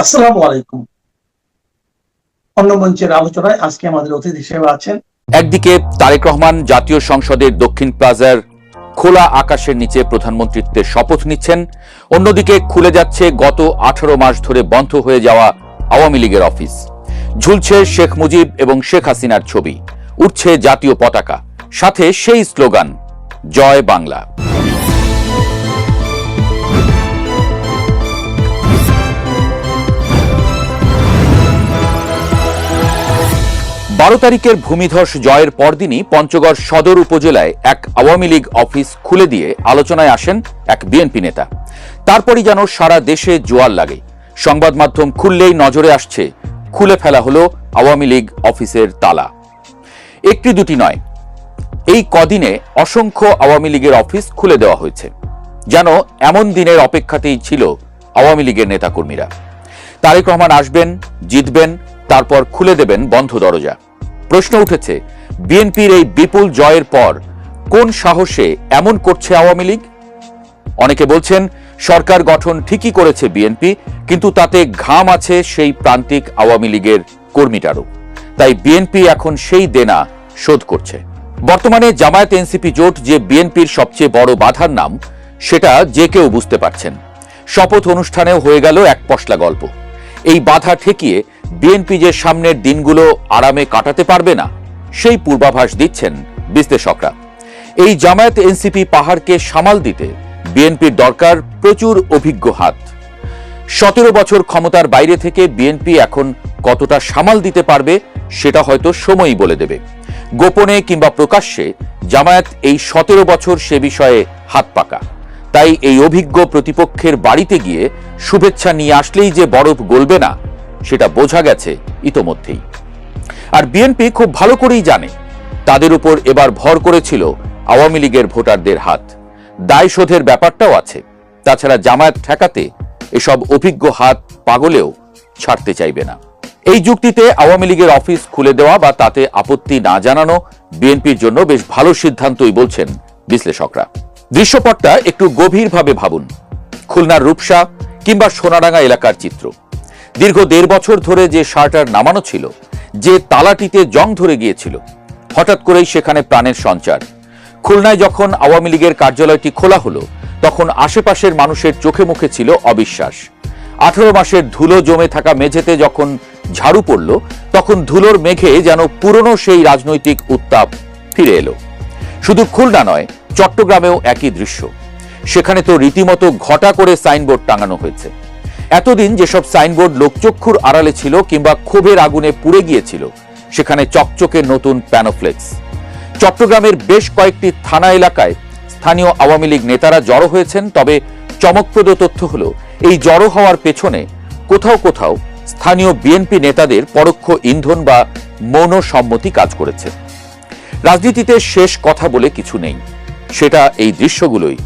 আসসালামু আলাইকুম। অন্য মঞ্চের আলোচনায় আজকে আমাদের অতিথি হিসেবে আছেন একদিকে তারেক রহমান জাতীয় সংসদের দক্ষিণ প্লাজার খোলা আকাশের নিচে প্রধানমন্ত্রীত্বের শপথ নিচ্ছেন, অন্যদিকে খুলে যাচ্ছে গত 18 মাস ধরে বন্ধ হয়ে যাওয়া আওয়ামী লীগের অফিস। ঝুলছে শেখ মুজিব এবং শেখ হাসিনার ছবি, উঠছে জাতীয় পতাকা, সাথে সেই স্লোগান জয় বাংলা। 12 তারিখের ভূমিধস জয়ের পরদিনই পঞ্চগড় সদর উপজেলায় এক আওয়ামী লীগ অফিস খুলে দিয়ে আলোচনায় আসেন এক বিএনপি নেতা। তারপরই যেন সারা দেশে জোয়ার লাগে। সংবাদ মাধ্যম খুললেই নজরে আসছে খুলে ফেলা হলো আওয়ামী লীগ অফিসের তালা। একটি দুটি নয়, এই কদিনে অসংখ্য আওয়ামী লীগের অফিস খুলে দেওয়া হয়েছে। যেন এমন দিনের অপেক্ষাতেই ছিল আওয়ামী লীগের নেতাকর্মীরা। তারেক রহমান আসবেন, জিতবেন, তারপর খুলে দেবেন বন্ধ দরজা। প্রশ্ন উঠেছে, বিএনপির এই বিপুল জয়ের পর কোন সাহসে এমন করছে আওয়ামী লীগ? অনেকে বলছেন সরকার গঠন ঠিকই করেছে বিএনপি, কিন্তু তাতে ঘাম আছে সেই প্রান্তিক আওয়ামী লীগের কর্মীটারও। তাই বিএনপি এখন সেই দেনা শোধ করছে। বর্তমানে জামায়াত এনসিপি জোট যে বিএনপির সবচেয়ে বড় বাধার নাম, সেটা যে কেউ বুঝতে পারছেন। শপথ অনুষ্ঠানেও হয়ে গেল এক পশলা গল্প। এই বাধা ঠেকিয়ে বিএনপি যে সামনের দিনগুলো আরামে কাটাতে পারবে না, সেই পূর্বাভাস দিচ্ছেন বিশ্লেষকরা। এই জামায়াত এনসিপি পাহাড়কে সামাল দিতে বিএনপির দরকার প্রচুর অভিজ্ঞ হাত। 17 বছর ক্ষমতার বাইরে থেকে বিএনপি এখন কতটা সামাল দিতে পারবে সেটা হয়তো সময়ই বলে দেবে। গোপনে কিংবা প্রকাশ্যে জামায়াত এই 17 বছর সে বিষয়ে হাত পাকা। তাই এই অভিজ্ঞ প্রতিপক্ষের বাড়িতে গিয়ে শুভেচ্ছা নিয়ে আসলেই যে বরফ গলবে না, সেটা বোঝা গেছে ইতোমধ্যেই। আর বিএনপি খুব ভালো করেই জানে তাদের উপর এবার ভর করেছিল আওয়ামী লীগের ভোটারদের হাত। দায় শোধের ব্যাপারটাও আছে। তাছাড়া জামায়াত ঠেকাতে এসব অভিজ্ঞ হাত পাগলেও ছাড়তে চাইবে না। এই যুক্তিতে আওয়ামী লীগের অফিস খুলে দেওয়া বা তাতে আপত্তি না জানানো বিএনপির জন্য বেশ ভালো সিদ্ধান্তই বলছেন বিশ্লেষকরা। দৃশ্যপটটা একটু গভীরভাবে ভাবুন। খুলনার রূপসা কিংবা সোনাডাঙ্গা এলাকার চিত্র। দীর্ঘ 1.5 বছর ধরে যে শার্টার নামানো ছিল, যে তালাটিতে জং ধরে গিয়েছিল, হঠাৎ করেই সেখানে প্রাণের সঞ্চার। খুলনায় যখন আওয়ামী লীগের কার্যালয়টি খোলা হলো, তখন আশেপাশের মানুষের চোখে মুখে ছিল অবিশ্বাস। 18 মাসের ধুলো জমে থাকা মেঝেতে যখন ঝাড়ু পড়ল, তখন ধুলোর মেঘে যেন পুরনো সেই রাজনৈতিক উত্তাপ ফিরে এলো। শুধু খুলনা নয়, চট্টগ্রামেও একই দৃশ্য। সেখানে তো রীতিমতো ঘটা করে সাইনবোর্ড টাঙানো হয়েছে। এতদিন যেসব সাইনবোর্ড লোকচক্ষুর আড়ালে ছিল কিংবা ক্ষোভের আগুনে পুড়ে গিয়েছিল, সেখানে চকচকে নতুন প্যানোফ্লেক্স। চট্টগ্রামের বেশ কয়েকটি থানা এলাকায় স্থানীয় আওয়ামী লীগ নেতারা জড়ো হয়েছেন। তবে চমকপ্রদ তথ্য হলো, এই জড়ো হওয়ার পেছনে কোথাও কোথাও স্থানীয় বিএনপি নেতাদের পরোক্ষ ইন্ধন বা মৌন সম্মতি কাজ করেছে। রাজনীতিতে শেষ কথা বলে কিছু নেই, সেটা এই দৃশ্যগুলোই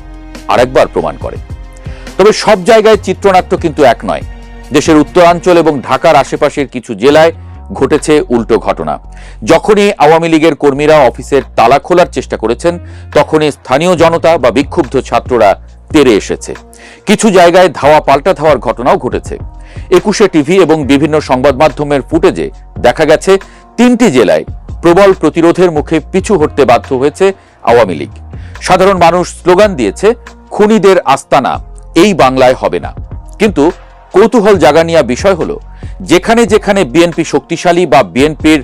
আরেকবার প্রমাণ করে। তবে সব জায়গায় চিত্রনাট্য কিন্তু এক নয়। দেশের উত্তরাঞ্চল এবং ঢাকার আশেপাশের কিছু জেলায় ঘটেছে উল্টো ঘটনা। যখনই আওয়ামী লীগের কর্মীরা অফিসের তালা খোলার চেষ্টা করেছেন, তখনই স্থানীয় জনতা বা বিক্ষুব্ধ ছাত্ররা তেড়ে এসেছে। কিছু জায়গায় ধাওয়া পাল্টা ধাওয়ার ঘটনাও ঘটেছে। 21 টিভি এবং বিভিন্ন সংবাদ মাধ্যমের ফুটেজে দেখা গেছে 3টি জেলায় প্রবল প্রতিরোধের মুখে পিছু হটতে বাধ্য হয়েছে আওয়ামী লীগ। সাধারণ মানুষ স্লোগান দিয়েছে, খুনিদের আস্তানা এই বাংলায় হবে না। কিন্তু কৌতূহল জাগানিয়া বিষয় হলো, যেখানে যেখানে বিএনপি শক্তিশালী বা বিএনপির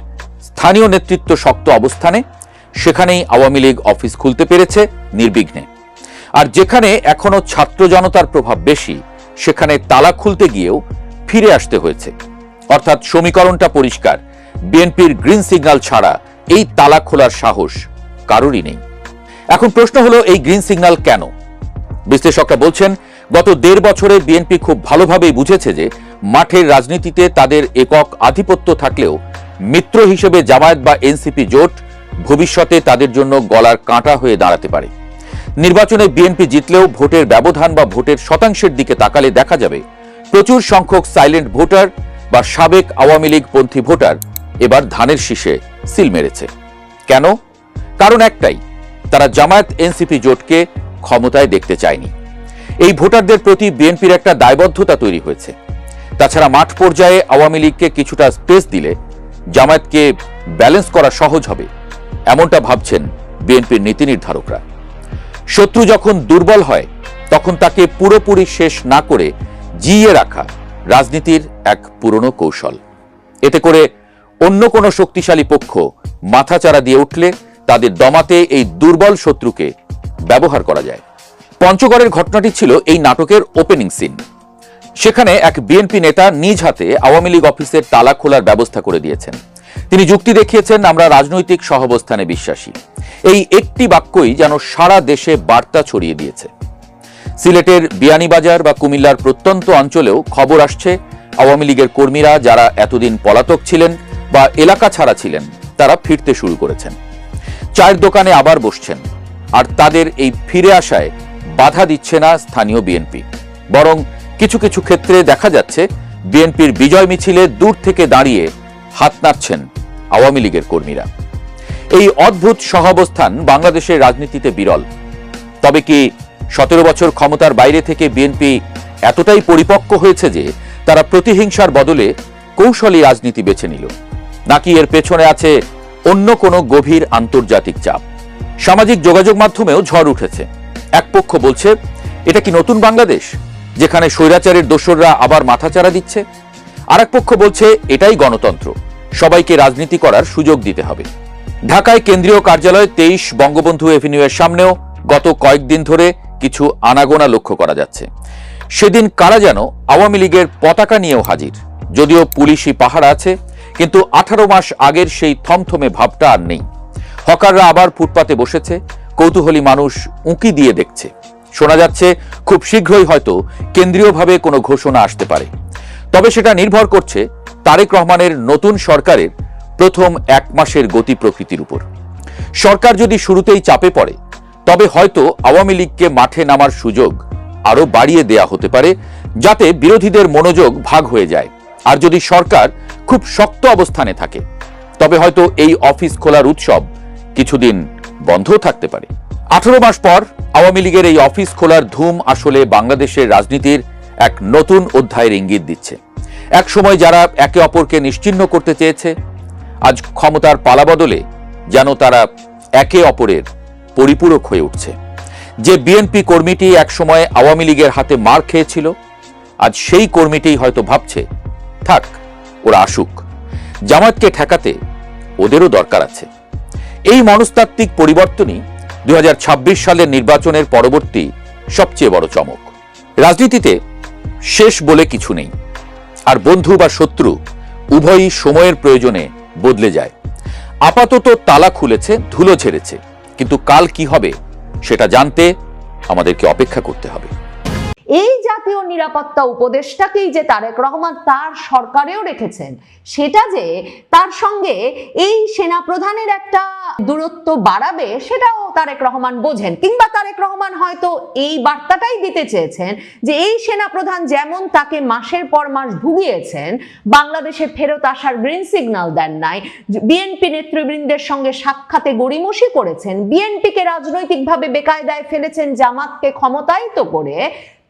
স্থানীয় নেতৃত্ব শক্ত অবস্থানে, সেখানেই আওয়ামী লীগ অফিস খুলতে পেরেছে নির্বিঘ্নে। আর যেখানে এখনো ছাত্র জনতার প্রভাব বেশি, সেখানে তালা খুলতে গিয়েও ফিরে আসতে হয়েছে। অর্থাৎ সমীকরণটা পরিষ্কার, বিএনপির গ্রিন সিগন্যাল ছাড়া এই তালা খোলার সাহস কারোরই নেই। এখন প্রশ্ন হলো, এই গ্রিন সিগন্যাল কেন? বিশ্লেষকরা বলছেন, গত 1.5 বছরে বিএনপি খুব ভালোভাবেই বুঝেছে যে মাঠের রাজনীতিতে তাদের একক আধিপত্য থাকলেও মিত্র হিসেবে জামায়াত বা এনসিপি জোট ভবিষ্যতে তাদের জন্য গলার কাঁটা হয়ে দাঁড়াতে পারে। নির্বাচনে বিএনপি জিতলেও ভোটের ব্যবধান বা ভোটের শতাংশের দিকে তাকালে দেখা যাবে প্রচুর সংখ্যক সাইলেন্ট ভোটার বা সাবেক আওয়ামী লীগ পন্থী ভোটার এবার ধানের শীষে সিল মেরেছে। কেন? কারণ একটাই, তারা জামায়াত এনসিপি জোটকে ক্ষমতায় দেখতে চায়নি। এই ভোটারদের প্রতি বিএনপির একটা দায়বদ্ধতা তৈরি হয়েছে। তাছাড়া মাঠ পর্যায়ে আওয়ামী লীগকে কিছুটা স্পেস দিলে জামায়াতকে ব্যালেন্স করা সহজ হবে, এমনটা ভাবছেন বিএনপির নীতি নির্ধারকরা। শত্রু যখন দুর্বল হয় তখন তাকে পুরোপুরি শেষ না করে জিইয়ে রাখা রাজনীতির এক পুরনো কৌশল। এতে করে অন্য কোনো শক্তিশালী পক্ষ মাথাচাড়া দিয়ে উঠলে তাদের দমাতে এই দুর্বল শত্রুকে ব্যবহার করা যায়। পঞ্চগড়ের ঘটনাটি ছিল এই নাটকের ওপেনিং সিন। সেখানে এক বিএনপি নেতা নিজ হাতে আওয়ামী লীগ অফিসের তালা খোলার ব্যবস্থা করে দিয়েছেন। তিনি যুক্তি দেখিয়েছেন, আমরা রাজনৈতিক সহাবস্থানে বিশ্বাসী। এই একটি বাক্যই যেন সারা দেশে বার্তা ছড়িয়ে দিয়েছে। সিলেটের বিয়ানীবাজার বা কুমিল্লার প্রত্যন্ত অঞ্চলেও খবর আসছে আওয়ামী লীগের কর্মীরা যারা এতদিন পলাতক ছিলেন বা এলাকা ছাড়া ছিলেন তারা ফিরতে শুরু করেছেন, চায়ের দোকানে আবার বসছেন। আর তাদের এই ফিরে আসায় বাধা দিচ্ছে না স্থানীয় বিএনপি, বরং কিছু কিছু ক্ষেত্রে দেখা যাচ্ছে বিএনপির বিজয় মিছিলে দূর থেকে দাঁড়িয়ে হাত নাড়ছেন আওয়ামী লীগের কর্মীরা। এই অদ্ভুত সহাবস্থান বাংলাদেশের রাজনীতিতে বিরল। তবে কি 17 বছর ক্ষমতার বাইরে থেকে বিএনপি এতটাই পরিপক্ক হয়েছে যে তারা প্রতিহিংসার বদলে কৌশলী রাজনীতি বেছে নিল, নাকি এর পেছনে আছে অন্য কোনো গভীর আন্তর্জাতিক চাপ? সামাজিক যোগাযোগ মাধ্যমেও ঝড় উঠেছে। এক পক্ষ বলছে এটা কি নতুন বাংলাদেশ যেখানে স্বৈরাচারের দোসররা আবার মাথাচাড়া দিচ্ছে, আর এক পক্ষ বলছে এটাই গণতন্ত্র, সবাইকে রাজনীতি করার সুযোগ দিতে হবে। ঢাকায় কেন্দ্রীয় কার্যালয় 23 বঙ্গবন্ধু এভিনিউয়ের সামনেও গত কয়েকদিন ধরে কিছু আনাগোনা লক্ষ্য করা যাচ্ছে। সেদিন কারা যেন আওয়ামী লীগের পতাকা নিয়েও হাজির। যদিও পুলিশি পাহারা আছে, কিন্তু 18 মাস আগের সেই থমথমে ভাবটা আর নেই। হকাররা আবার ফুটপাতে বসেছে, কৌতূহলী মানুষ উঁকি দিয়ে দেখছে। শোনা যাচ্ছে খুব শীঘ্রই হয়তো কেন্দ্রীয়ভাবে কোনো ঘোষণা আসতে পারে। তবে সেটা নির্ভর করছে তারেক রহমানের নতুন সরকারের প্রথম 1 মাসের গতি প্রকৃতির উপর। সরকার যদি শুরুতেই চাপে পড়ে তবে হয়তো আওয়ামী লীগকে মাঠে নামার সুযোগ আরো বাড়িয়ে দেয়া হতে পারে, যাতে বিরোধীদের মনোযোগ ভাগ হয়ে যায়। আর যদি সরকার খুব শক্ত অবস্থানে থাকে তবে হয়তো এই অফিস খোলার উৎসব কিছুদিন বন্ধও থাকতে পারে। 18 মাস পর আওয়ামী লীগের এই অফিস খোলার ধুম আসলে বাংলাদেশের রাজনীতির এক নতুন অধ্যায়ের ইঙ্গিত দিচ্ছে। এক সময় যারা একে অপরকে নিশ্চিহ্ন করতে চেয়েছে, আজ ক্ষমতার পালাবদলে যেন তারা একে অপরের পরিপূরক হয়ে উঠছে। যে বিএনপি কর্মীটি এক সময় আওয়ামী লীগের হাতে মার খেয়েছিল, আজ সেই কর্মীটি হয়তো ভাবছে থাক ওরা আসুক, জামায়াতকে ঠেকাতে ওদেরও দরকার আছে। এই মনস্তাত্ত্বিক পরিবর্তনই 2026 সালের নির্বাচনের পরবর্তী সবচেয়ে বড় চমক। রাজনীতিতে শেষ বলে কিছু নেই, আর বন্ধু বা শত্রু উভয়ই সময়ের প্রয়োজনে বদলে যায়। আপাতত তালা খুলেছে, ধুলো ঝেড়েছে, কিন্তু কাল কি হবে সেটা জানতে আমাদেরকে অপেক্ষা করতে হবে। এই জাতীয় নিরাপত্তা উপদেষ্টাকেই যে তারেক রহমান তার সরকারেও রেখেছেন, সেটা যে তার সঙ্গে এই সেনা প্রধানের একটা দূরত্ব বাড়াবে সেটাও তারেক রহমান বোঝেন, কিংবা তারেক রহমান হয়তো এই বার্তাটাই দিতে চেয়েছেন যে এই সেনা প্রধান যেমন তাকে মাসের পর মাস ভুগিয়েছেন, বাংলাদেশে ফেরত আসার গ্রিন সিগন্যাল দেন নাই, বিএনপি নেতৃবৃন্দের সঙ্গে সাক্ষাতে গড়িমসি করেছেন, বিএনপিকে রাজনৈতিকভাবে বেকায়দায় ফেলেছেন জামাতকে ক্ষমতায়িত করে,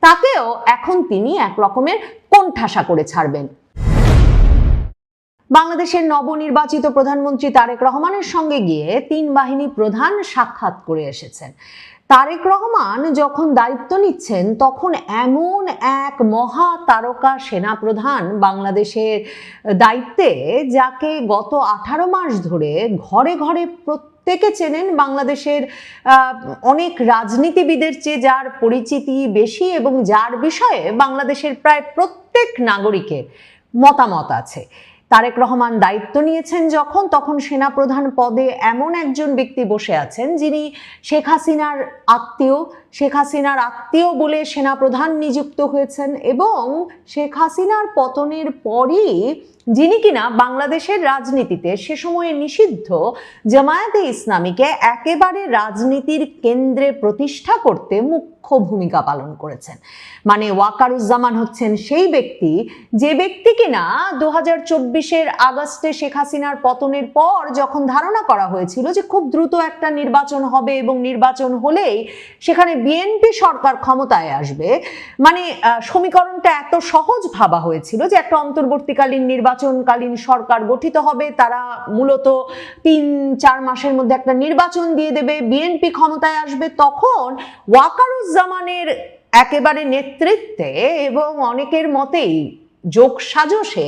তাকেও এখন তিনি এক রকমের কোণঠাসা করে ছাড়বেন। বাংলাদেশের নবনির্বাচিত প্রধানমন্ত্রী তারেক রহমানের সঙ্গে গিয়ে 3 বাহিনী প্রধান সাক্ষাৎ করে এসেছেন। তারেক রহমান যখন দায়িত্ব নিচ্ছেন তখন এমন এক মহা তারকা সেনাপ্রধান বাংলাদেশের দায়িত্বে, যাকে গত 18 মাস ধরে ঘরে ঘরে প্রত্যেকে চেনেন, বাংলাদেশের অনেক রাজনীতিবিদের চেয়ে যার পরিচিতি বেশি এবং যার বিষয়ে বাংলাদেশের প্রায় প্রত্যেক নাগরিকের মতামত আছে। তারেক রহমান দায়িত্ব নিয়েছেন যখন, তখন সেনাপ্রধান পদে এমন একজন ব্যক্তি বসে আছেন যিনি শেখ হাসিনার আত্মীয় বলে সেনাপ্রধান নিযুক্ত হয়েছেন, এবং শেখ হাসিনার পতনের পরই যিনি কিনা বাংলাদেশের রাজনীতিতে সে সময়ে নিষিদ্ধ জামায়াতে ইসলামীকে একেবারে রাজনীতির কেন্দ্রে প্রতিষ্ঠা করতে মুখ্য ভূমিকা পালন করেছেন। মানে ওয়াকারুজ্জামান হচ্ছেন সেই ব্যক্তি, যে ব্যক্তি কিনা 2024-এর আগস্টে শেখ হাসিনার পতনের পর যখন ধারণা করা হয়েছিল যে খুব দ্রুত একটা নির্বাচন হবে এবং নির্বাচন হলেই সেখানে বিএনপি সরকার ক্ষমতায় আসবে, মানে সমীকরণটা এত সহজ ভাবা হয়েছিল যে একটা অন্তর্বর্তীকালীন নির্বাচনকালীন সরকার গঠিত হবে, তারা মূলত 3-4 মাসের মধ্যে একটা নির্বাচন দিয়ে দেবে, বিএনপি ক্ষমতায় আসবে। তখন ওয়াকারুজ্জামানের একেবারে নেতৃত্বে এবং অনেকের মতেই যোগসাজশে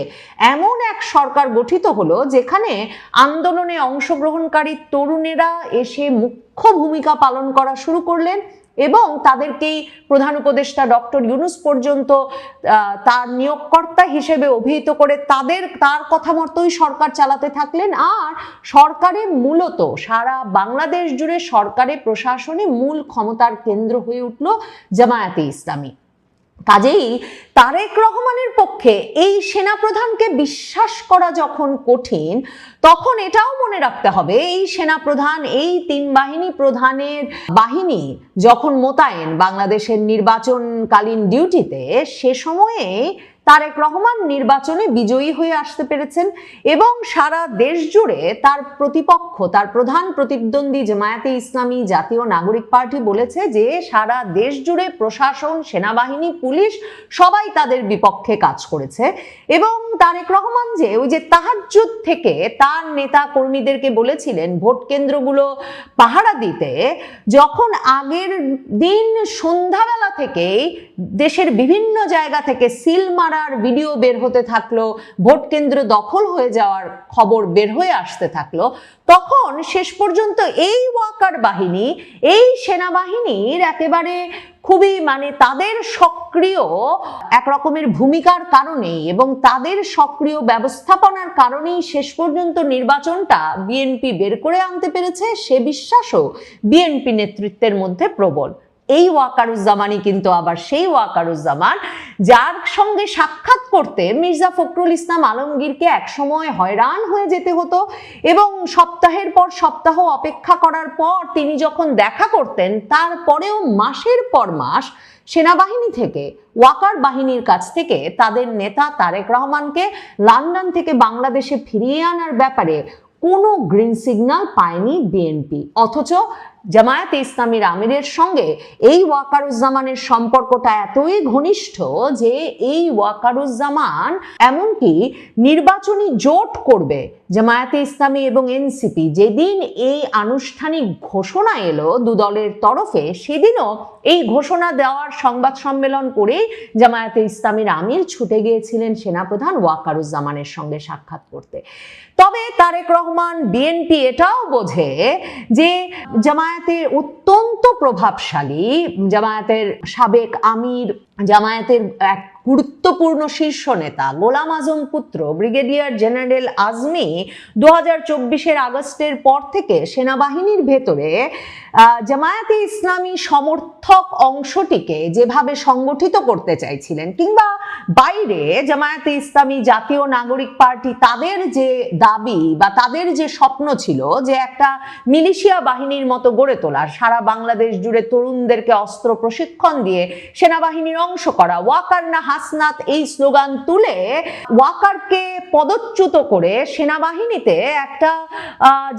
এমন এক সরকার গঠিত হলো যেখানে আন্দোলনে অংশগ্রহণকারী তরুণেরা এসে মুখ্য ভূমিকা পালন করা শুরু করলেন এবং তাদেরকেই প্রধান উপদেষ্টা ডক্টর ইউনূস পর্যন্ত তার নিয়োগকর্তা হিসেবে অভিহিত করে তার কথা মতোই সরকার চালাতে থাকলেন। আর সরকারে মূলত সারা বাংলাদেশ জুড়ে সরকারে প্রশাসনে মূল ক্ষমতার কেন্দ্র হয়ে উঠল জামায়াতে ইসলামী। কাজেই তারেক রহমানের পক্ষে এই সেনাপ্রধানকে বিশ্বাস করা যখন কঠিন, তখন এটাও মনে রাখতে হবে এই সেনাপ্রধান, এই 3 বাহিনী প্রধানের বাহিনী যখন মোতায়েন বাংলাদেশের নির্বাচনকালীন ডিউটিতে, সে সময়ে তারেক রহমান নির্বাচনে বিজয়ী হয়ে আসতে পেরেছেন এবং সারা দেশ জুড়ে তার প্রতিপক্ষ, তার প্রধান প্রতিদ্বন্দ্বী জামায়াতে ইসলামী জাতীয় নাগরিক পার্টি বলেছে যে সারা দেশ জুড়ে প্রশাসন, সেনাবাহিনী, পুলিশ সবাই তাদের বিপক্ষে কাজ করেছে। এবং তারেক রহমান যে ওই যে তাহাজ্জুদ থেকে তার নেতা কর্মীদেরকে বলেছিলেন ভোট কেন্দ্রগুলো পাহারা দিতে, যখন আগের দিন সন্ধ্যাবেলা থেকেই দেশের বিভিন্ন জায়গা থেকে সিল মারার ভিডিও বের হতে থাকলো, ভোট কেন্দ্র দখল হয়ে যাওয়ার খবর বের হয়ে আসতে থাকলো, তখন শেষ পর্যন্ত এই ওয়াকার বাহিনী, এই সেনাবাহিনীর একেবারে খুবই মানে তাদের সক্রিয় এক রকমের ভূমিকার কারণেই এবং তাদের সক্রিয় ব্যবস্থাপনার কারণেই শেষ পর্যন্ত নির্বাচনটা বিএনপি বের করে আনতে পেরেছে, সে বিশ্বাসও বিএনপি নেতৃত্বের মধ্যে প্রবল। এই ওয়াকারুজ্জামানই কিন্তু আবার সেই ওয়াকারুজ্জামান যার সঙ্গে সাক্ষাৎ করতে মির্জা ফখরুল ইসলাম আলমগীরকে একসময় হয়রান হয়ে যেতে হতো এবং সপ্তাহের পর সপ্তাহ অপেক্ষা করার পর তিনি যখন দেখা করতেন, তারপরেও মাসের পর মাস সেনাবাহিনী থেকে, ওয়াকার বাহিনীর কাছ থেকে তাদের নেতা তারেক রহমানকে লন্ডন থেকে বাংলাদেশে ফিরিয়ে আনার ব্যাপারে কোনো গ্রিন সিগন্যাল পায়নি বিএনপি। অথচ জামায়াতে ইসলামীর আমিরের সঙ্গে এই ওয়াকারুজ্জামানের সম্পর্কটা এতই ঘনিষ্ঠ যে এই ওয়াকারুজ্জামান এমনকি নির্বাচনী জোট করবে জামায়াতে ইসলামী এবং এনসিপি, যেদিন এই আনুষ্ঠানিক ঘোষণা এলো দুদলের তরফে, সেদিনও এই ঘোষণা দেওয়ার সংবাদ সম্মেলন করে জামায়াতে ইসলামীর আমির ছুটে গিয়েছিলেন সেনাপ্রধান ওয়াকারুজ্জামানের সঙ্গে সাক্ষাৎ করতে। তবে তারেক রহমান, বিএনপি এটাও বোঝে যে জামায়াতের অত্যন্ত প্রভাবশালী, জামায়াতের সাবেক আমির, জামায়াতের এক গুরুত্বপূর্ণ শীর্ষ নেতা গোলাম আজম পুত্র ব্রিগেডিয়ার জেনারেল আজমি 2024-এর আগস্টের পর থেকে সেনাবাহিনীর ভেতরে জামায়াতে ইসলামী সমর্থক অংশটিকে যেভাবে সংগঠিত করতে চাইছিলেন, কিংবা বাইরে জামায়াতে ইসলামী জাতীয় নাগরিক পার্টি তাদের যে দাবি বা তাদের যে স্বপ্ন ছিল যে একটা মিলিশিয়া বাহিনীর মতো গড়ে তোলার, সারা বাংলাদেশ জুড়ে তরুণদেরকে অস্ত্র প্রশিক্ষণ দিয়ে সেনাবাহিনীর অংশ করা, ওয়াকার না হাসনাত এই স্লোগান তুলে ওয়াকারকে পদচ্যুত করে সেনাবাহিনীতে একটা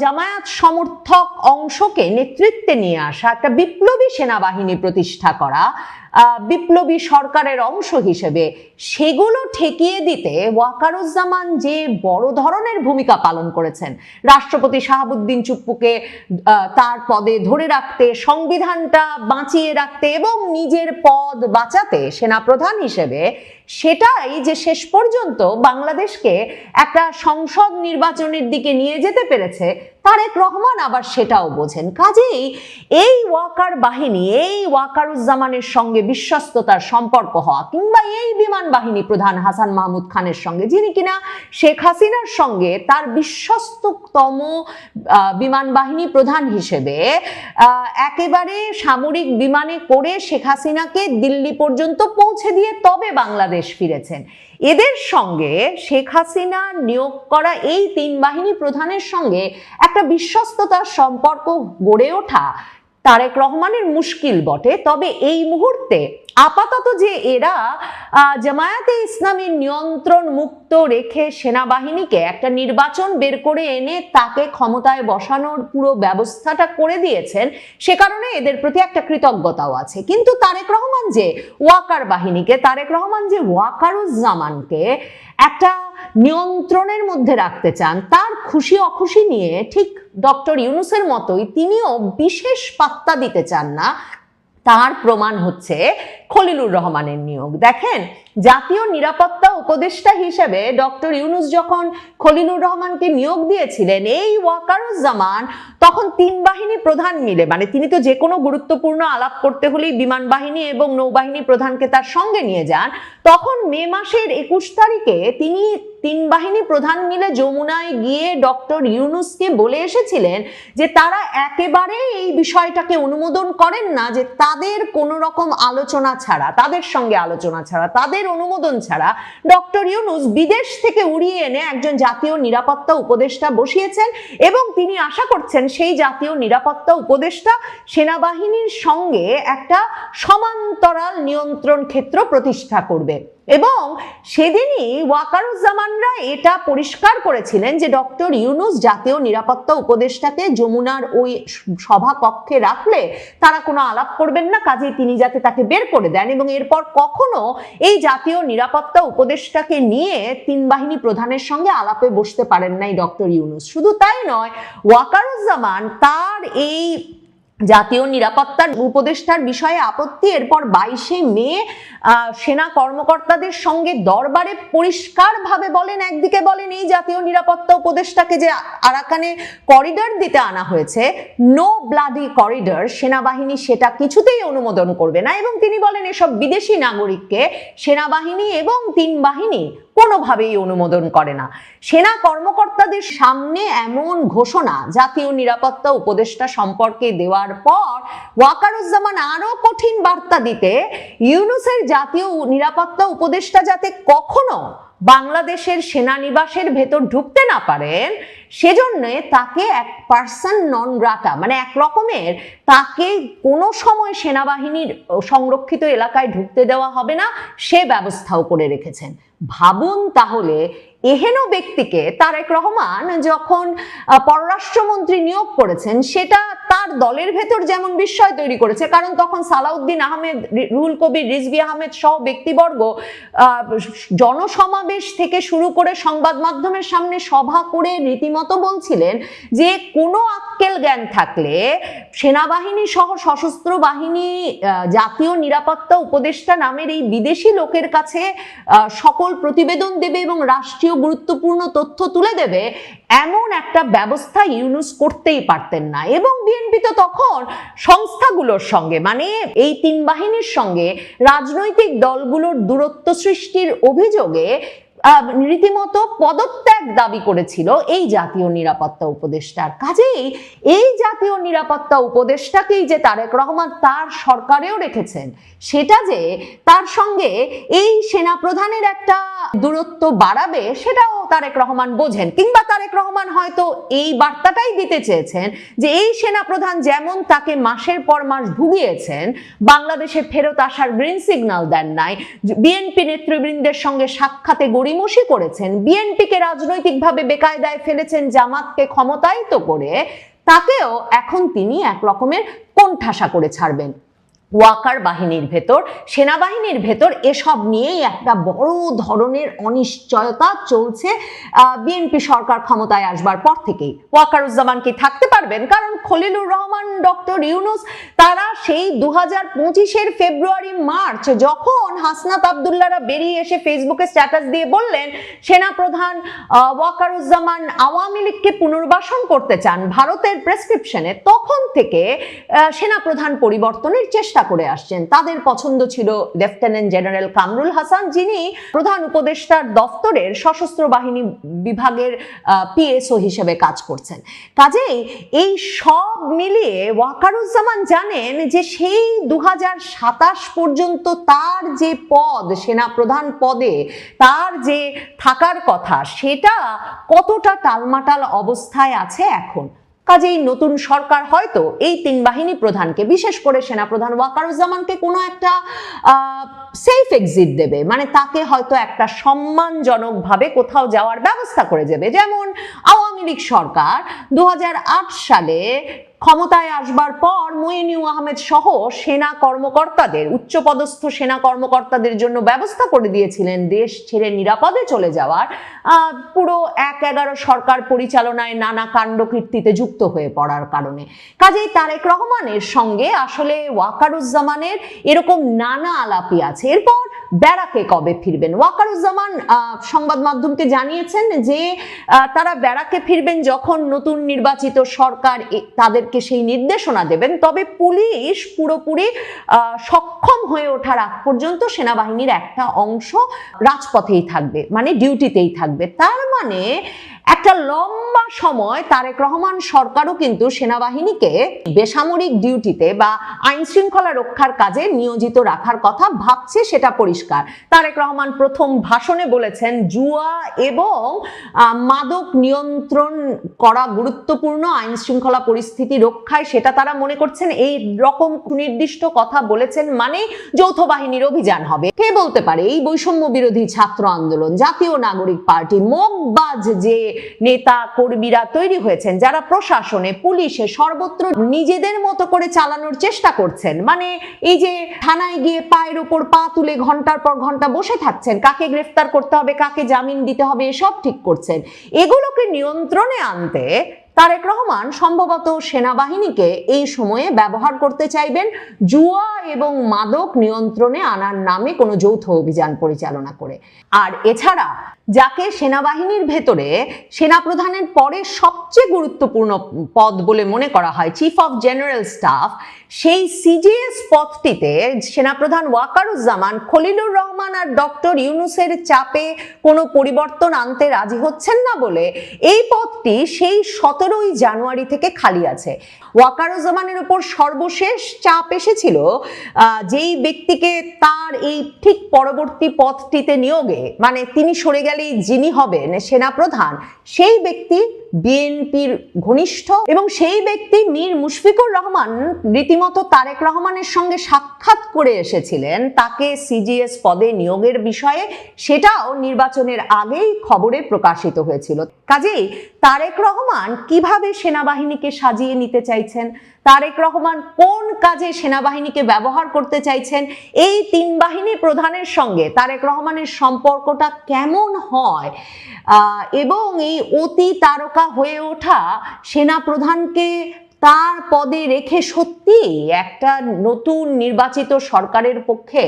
জামায়াত সমর্থক অংশকে নেতৃত্বে নিয়ে আসা, একটা বিপ্লবী সেনাবাহিনী প্রতিষ্ঠা করা, বিপ্লবী সরকারের অংশ হিসেবে, সেগুলো ঠেকিয়ে দিতে ওয়াকারুজ্জামান যে বড় ধরনের ভূমিকা পালন করেছেন, রাষ্ট্রপতি শাহাবুদ্দিন চুপ্পুকে তার পদে ধরে রাখতে, সংবিধানটা বাঁচিয়ে রাখতে এবং নিজের পদ বাঁচাতে সেনাপ্রধান হিসেবে, সেটাই যে শেষ পর্যন্ত বাংলাদেশকে একটা সংসদ নির্বাচনের দিকে নিয়ে যেতে পেরেছে, তারেক রহমান আবার সেটাও বোঝেন। কাজেই এই ওয়াকার বাহিনী, এই ওয়াকারুজ্জামানের সঙ্গে বিশ্বস্ততার সম্পর্ক হওয়া, কিংবা এই বিমান বাহিনী প্রধান হাসান মাহমুদ খানের সঙ্গে, যিনি কিনা শেখ হাসিনার সঙ্গে তার বিশ্বস্ততম বিমান বাহিনী প্রধান হিসেবে একেবারে সামরিক বিমানে করে শেখ হাসিনাকে দিল্লি পর্যন্ত পৌঁছে দিয়ে তবে বাংলাদেশ ফিরেছেন, এদের সঙ্গে শেখ হাসিনা নিয়োগ করা এই 3 বাহিনী প্রধানের সঙ্গে একটা বিশ্বস্ততার সম্পর্ক গড়ে ওঠা তারেক রহমানের মুশকিল বটে, তবে এই মুহূর্তে আপাতত যে এরা জামায়াতে ইসলামীর নিয়ন্ত্রণ মুক্ত রেখে সেনাবাহিনীকে একটা নির্বাচন বের করে এনে তাকে ক্ষমতায় বসানোর পুরো ব্যবস্থাটা করে দিয়েছেন, সে কারণে এদের প্রতি একটা কৃতজ্ঞতাও আছে। কিন্তু তারেক রহমান যে ওয়াকার বাহিনীকে, তারেক রহমান যে ওয়াকারুজ্জামানকে একটা নিয়ন্ত্রণের মধ্যে রাখতে চান, তার খুশি অখুশি নিয়ে ঠিক ডক্টর ইউনূসের মতোই তিনিও বিশেষ পাত্তা দিতে চান না। তার প্রমাণ হচ্ছে খলিলুর রহমানের নিয়োগ। দেখেন, জাতীয় নিরাপত্তা উপদেষ্টা হিসেবে ডক্টর ইউনূস যখন খলিলুর রহমানকে নিয়োগ দিয়েছিলেন, এই ওয়াকারুজ্জামান তখন তিন বাহিনী প্রধান মিলে, মানে তিনি তো যে কোনো গুরুত্বপূর্ণ আলাপ করতে হলেই বিমান বাহিনী এবং নৌবাহিনী প্রধানকে তার সঙ্গে নিয়ে যান। তখন মে মাসের 21 তারিখে তিনি তিন বাহিনী প্রধান মিলে যমুনায় গিয়ে ডক্টর ইউনূসকে বলে এসেছিলেন যে তারা একেবারে এই বিষয়টাকে অনুমোদন করেন না, যে তাদের কোনো রকম আলোচনা ছাড়া, তাদের সঙ্গে আলোচনা ছাড়া, তাদের অনুমোদন ছাড়া ডক্টর ইউনূস বিদেশ থেকে উড়িয়ে এনে একজন জাতীয় নিরাপত্তা উপদেষ্টা বসিয়েছেন এবং তিনি আশা করছেন সেই জাতীয় নিরাপত্তা উপদেষ্টা সেনাবাহিনীর সঙ্গে একটা সমান্তরাল নিয়ন্ত্রণ ক্ষেত্র প্রতিষ্ঠা করবে। এবং সেদিনই ওয়াকারুজ্জামানরা এটা পরিষ্কার করেছিলেন যে ডক্টর ইউনূস জাতীয় নিরাপত্তা উপদেষ্টাকে যমুনার ওই সভা কক্ষে রাখলে তারা কোনো আলাপ করবেন না, কাজেই তিনি যাতে তাকে বের করে দেন। এবং এরপর কখনো এই জাতীয় নিরাপত্তা উপদেষ্টাকে নিয়ে তিন বাহিনী প্রধানের সঙ্গে আলাপে বসতে পারেন নাই ডক্টর ইউনূস। শুধু তাই নয়, ওয়াকারুজ্জামান তার এই জাতীয় নিরাপত্তার উপদেষ্টার বিষয়ে আপত্তি এরপর 22শে মে সেনা কর্মকর্তাদের সঙ্গে দরবারে পরিষ্কারভাবে বলেন, একদিকে বলেন এই জাতীয় নিরাপত্তা উপদেষ্টাকে যে আরাকানে করিডর দিতে আনা হয়েছে, নো ব্লাডি করিডর, সেনাবাহিনী সেটা কিছুতেই অনুমোদন করবে না। এবং তিনি বলেন এসব বিদেশি নাগরিককে সেনাবাহিনী এবং তিন বাহিনী কোনোভাবেই অনুমোদন করে না। সেনা কর্মকর্তাদের সামনে এমন ঘোষণা জাতীয় নিরাপত্তা উপদেষ্টা সম্পর্কে দেওয়ার পর ওয়াকারুজ্জামান আরো কঠিন বার্তা দিতে ইউনূসের জাতীয় নিরাপত্তা উপদেষ্টা যাতে কখনো বাংলাদেশের সেনানিবাসের ভেতর ঢুকতে না পারেন, সেজন্য তাকে এক পার্সন নন গ্রাটা, মানে এক রকমের তাকে কোনো সময় সেনাবাহিনীর সংরক্ষিত এলাকায় ঢুকতে দেওয়া হবে না, সে ব্যবস্থাও করে রেখেছেন। ভাবুন তাহলে, এহেন ব্যক্তিকে তারেক রহমান যখন পররাষ্ট্রমন্ত্রী নিয়োগ করেছেন, সেটা তার দলের ভেতর যেমন বিস্ময় তৈরি করেছে, কারণ তখন সালাউদ্দিন আহমেদ, রুহুল কবির রিজভী আহমেদ সহ ব্যক্তিবর্গ জনসমাবেশ থেকে শুরু করে সংবাদ মাধ্যমের সামনে সভা করে রীতিমতো বলছিলেন যে কোনো আক্কেল জ্ঞান থাকলে সেনাবাহিনী সহ সশস্ত্র বাহিনী জাতীয় নিরাপত্তা উপদেষ্টা নামের এই বিদেশি লোকের কাছে সকল প্রতিবেদন দেবে এবং রাষ্ট্রীয় গুরুত্বপূর্ণ তথ্য তুলে দেবে, এমন একটা ব্যবস্থা ইউনূস করতেই পারতেন না। এবং বিএনপি তো তখন সংস্থাগুলোর সঙ্গে, মানে এই তিন বাহিনীর সঙ্গে রাজনৈতিক দলগুলোর দূরত্ব সৃষ্টির অভিযোগে রীতিমতো পদত্যাগ দাবি করেছিল এই জাতীয় নিরাপত্তা উপদেষ্টার। কাজেই এই জাতীয় নিরাপত্তা উপদেষ্টাকেই যে তারেক রহমান তার সরকারেও রেখেছেন, সেটা যে তার সঙ্গে এই সেনা প্রধানের একটা দূরত্ব বাড়াবে, সেটাও তারেক রহমান বোঝেন। কিংবা তারেক রহমান হয়তো এই বার্তাটাই দিতে চেয়েছেন যে এই সেনা প্রধান যেমন তাকে মাসের পর মাস ভুগিয়েছেন, বাংলাদেশে ফেরত আসার গ্রিন সিগন্যাল দেন নাই, বিএনপি নেতৃবৃন্দের সঙ্গে সাক্ষাতে গড়িমসি করেছেন, বিএনপিকে রাজনৈতিকভাবে বেকায়দায় ফেলেছেন জামাতকে ক্ষমতায়িত করে, তাকেও এখন তিনি এক রকমের কোণঠাসা করে ছাড়বেন। ওয়াকার বাহিনীর ভেতর, সেনাবাহিনীর ভেতর এসব নিয়েই একটা বড় ধরনের অনিশ্চয়তা চলছে বিএনপি সরকার ক্ষমতায় আসবার পর থেকেই। ওয়াকারুজ্জামান কি থাকতে পারবেন? কারণ খলিলুর রহমান, ডক্টর ইউনূস তারা সেই 2025-এর ফেব্রুয়ারি মার্চ যখন হাসনাত আবদুল্লাহরা বেরিয়ে এসে ফেসবুকে স্ট্যাটাস দিয়ে বললেন সেনাপ্রধান ওয়াকারুজ্জামান আওয়ামী লীগকে পুনর্বাসন করতে চান ভারতের প্রেসক্রিপশনে, তখন থেকে সেনাপ্রধান পরিবর্তনের চেষ্টা করে আসছেন। তাদের পছন্দ ছিল লেফটেন্যান্ট জেনারেল কামরুল হাসান, যিনি প্রধান উপদেষ্টার দফতরের সশস্ত্র বাহিনী বিভাগের পিএসও হিসেবে কাজ করছেন। কাজেই এই সব মিলিয়ে ওয়াকারুজ্জামান জানেন যে সেই 2027 পর্যন্ত তার যে পদ, সেনাপ্রধান পদে তার যে থাকার কথা, সেটা কতটা টালমাটাল অবস্থায় আছে এখন। কাজেই নতুন সরকার হয়তো এই তিন বাহিনী প্রধানকে, বিশেষ করে সেনাপ্রধান ওয়াকারুজ্জামানকে কোনো একটা সেফ এক্সিট দেবে, মানে তাকে হয়তো একটা সম্মানজনকভাবে কোথাও যাওয়ার ব্যবস্থা করে দেবে। যেমন আওয়ামী লীগ সরকার 2008 সালে ক্ষমতায় আসবার পর মইনুল আহমেদ সহ সেনা কর্মকর্তাদের, উচ্চপদস্থ সেনা কর্মকর্তাদের জন্য ব্যবস্থা করে দিয়েছিলেন দেশ ছেড়ে নিরাপদে চলে যাওয়ার, পুরো 1-11 সরকার পরিচালনায় নানা কাণ্ডকীর্তিতে যুক্ত হয়ে পড়ার কারণে। কাজেই তারেক রহমানের সঙ্গে আসলে ওয়াকারুজ্জামানের এরকম নানা আলাপি আছে। এরপর ব্যারাকে কবে ফিরবেন? ওয়াকারুজ্জামান সংবাদ মাধ্যমকে জানিয়েছেন যে তারা ব্যারাকে ফিরবেন যখন নতুন নির্বাচিত সরকার তাদেরকে সেই নির্দেশনা দেবেন, তবে পুলিশ পুরোপুরি সক্ষম হয়ে ওঠার আগ পর্যন্ত সেনাবাহিনীর একটা অংশ রাজপথেই থাকবে, মানে ডিউটিতেই থাকবে। তার মানে একটা লম্বা সময় তারেক রহমান সরকারও কিন্তু সেনাবাহিনীকে বেসামরিক ডিউটিতে বা আইন শৃঙ্খলা রক্ষার কাজে নিয়োজিত রাখার কথা ভাবছে, সেটা পরিষ্কার। তারেক রহমান প্রথম ভাষণে বলেছেন জুয়া এবং মাদক নিয়ন্ত্রণ করা গুরুত্বপূর্ণ, আইন শৃঙ্খলা পরিস্থিতি রক্ষায় সেটা তারা মনে করছেন। এই রকম নির্দিষ্ট কথা বলেছেন মানে যৌথ বাহিনীর অভিযান হবে। কে বলতে পারে এই বৈষম্য বিরোধী ছাত্র আন্দোলন, জাতীয় নাগরিক পার্টি, মগবাজ যে নেতা কর্মীরা তৈরি হয়েছেন, যারা প্রশাসনে, পুলিশে, সর্বত্র নিজেদের মতো করে চালানোর চেষ্টা করছেন, মানে এই যে থানায় গিয়ে পায়ের উপর পা তুলে ঘন্টার পর ঘন্টা বসে থাকছেন, কাকে গ্রেফতার করতে হবে, কাকে জামিন দিতে হবে, এসব ঠিক করছেন। এগুলোকে নিয়ন্ত্রণে আনতে তারেক রহমান সম্ভবত সেনাবাহিনীকে এই সময়ে ব্যবহার করতে চাইবেন জুয়া এবং মাদক নিয়ন্ত্রণে আনার নামে কোনো যৌথ অভিযান পরিচালনা করে। আর এছাড়া যাকে সেনাবাহিনীর ভেতরে সেনাপ্রধানের পরে সবচেয়ে গুরুত্বপূর্ণ পদ বলে মনে করা হয়, চিফ অফ জেনারেল স্টাফ, সেই সিজিএস পদটিতে সেনাপ্রধান ওয়াকারুজ্জামান খলিলুর রহমান আর ডক্টর ইউনূসের চাপে কোনো পরিবর্তন আনতে রাজি হচ্ছেন না বলে এই পদটি সেই 17ই জানুয়ারি থেকে খালি আছে। ওয়াকারুজ্জামানের উপর সর্বশেষ চাপ এসেছিল যেই ব্যক্তিকে তার এই ঠিক পরবর্তী পদটিতে নিয়োগে, মানে তিনি সরে গেলেই যিনি হবেন সেনাপ্রধান, সেই ব্যক্তি বিএনপির ঘনিষ্ঠ এবং সেই ব্যক্তি মীর মুশফিকুর রহমান রীতিমতো তারেক রহমানের সঙ্গে সাক্ষাৎ করে এসেছিলেন তাকে সিজিএস পদে নিয়োগের বিষয়ে, সেটাও নির্বাচনের আগেই খবরে প্রকাশিত হয়েছিল। কাজেই তারেক রহমান কিভাবে সেনাবাহিনীকে সাজিয়ে নিতে চাইছেন, তারেক রহমান কোন কাজে সেনাবাহিনীকে ব্যবহার করতে চাইছেন, এই তিন বাহিনী প্রধানের সঙ্গে তারেক রহমানের সম্পর্কটা কেমন হয়, এবং এই অতি তারকা হয়ে ওঠা সেনা প্রধানকে তার পদে রেখে সত্যি একটা নতুন নির্বাচিত সরকারের পক্ষে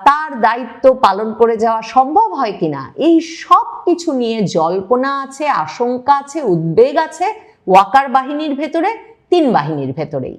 তার দায়িত্ব পালন করে যাওয়া সম্ভব হয় কিনা, এই সব কিছু নিয়ে জল্পনা আছে, আশঙ্কা আছে, উদ্বেগ আছে ওয়াকার বাহিনীর ভেতরে, তিন বাহিনীর ভেতরেই।